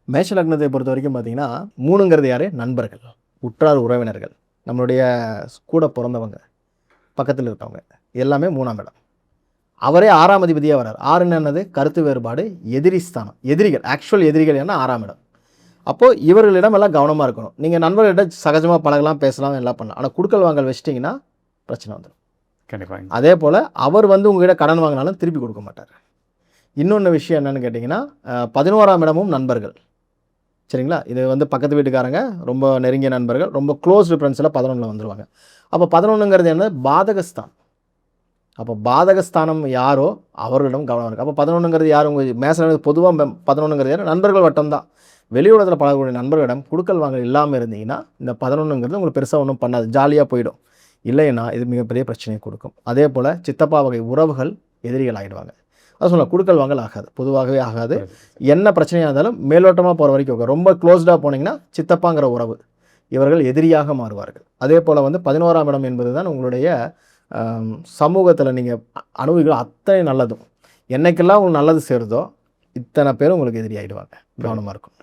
மேஷ லக்னத்தை பொறுத்த வரைக்கும் பார்த்தீங்கன்னா 3ங்கிறது யார்? நண்பர்கள், உற்றார் உறவினர்கள், நம்மளுடைய கூட பிறந்தவங்க, பக்கத்தில் இருக்கவங்க, எல்லாமே 3ஆம் இடம். அவரே 6ஆம் அதிபதியாக வரார். 6ன்னு என்னது? கருத்து வேறுபாடு, எதிரி ஸ்தானம், எதிரிகள், ஆக்சுவல் எதிரிகள் என்ன 6ஆம் இடம். அப்போது இவர்களிடம் எல்லாம் கவனமாக இருக்கணும். நீங்கள் நண்பர்களிட்ட சகஜமாக பழகலாம், பேசலாம், எல்லாம் பண்ணலாம். ஆனால் குடுக்கல் வாங்கல் வச்சிட்டிங்கன்னா பிரச்சனை வந்துடும். கண்டிப்பாக. அதே போல் அவர் வந்து உங்ககிட்ட கடன் வாங்கினாலும் திருப்பி கொடுக்க மாட்டார். இன்னொன்று விஷயம் என்னென்னு கேட்டிங்கன்னா 11ஆம் இடமும் நண்பர்கள். சரிங்களா? இது வந்து பக்கத்து வீட்டுக்காரங்க, ரொம்ப நெருங்கிய நண்பர்கள், ரொம்ப க்ளோஸ்டு ஃப்ரெண்ட்ஸில் 11ல் வந்துடுவாங்க. அப்போ 11ங்கிறது என்ன? பாதகஸ்தானம். அப்போ பாதகஸ்தானம் யாரோ அவர்களிடம் கவனம் இருக்குது. அப்போ 11ங்கிறது யார்? உங்கள் மேச பொதுவாக 11ங்கிறது யார்? நண்பர்கள் வட்டம் தான். வெளி உலகத்தில் பழகக்கூடிய நண்பர்களிடம் குடுக்கல் வாங்கல் இல்லாமல் இருந்தீங்கன்னா இந்த 11ங்கிறது உங்களுக்கு பெருசாக ஒன்றும் பண்ணாது, ஜாலியாக போயிடும். இல்லைன்னா இது மிகப்பெரிய பிரச்சனையை கொடுக்கும். அதே போல் சித்தப்பா வகை உறவுகள் எதிரிகள் ஆகிடுவாங்க. அது சொல்லலாம், குடுக்கல் வாங்கல் ஆகாது, பொதுவாகவே ஆகாது. என்ன பிரச்சனையாக இருந்தாலும் மேலோட்டமாக போகிற வரைக்கும் ஓகே. ரொம்ப க்ளோஸ்டாக போனீங்கன்னா சித்தப்பாங்கிற உறவு இவர்கள் எதிரியாக மாறுவார்கள். அதே போல் வந்து 11ஆம் இடம் என்பது தான் உங்களுடைய சமூகத்தில் நீங்கள் அனுபவிக்கிற அத்தனை நல்லதும். என்னைக்கெல்லாம் உங்களுக்கு நல்லது சேருதோ இத்தனை பேரும் உங்களுக்கு எதிரி ஆகிடுவாங்க. கவனமாக இருக்கும்.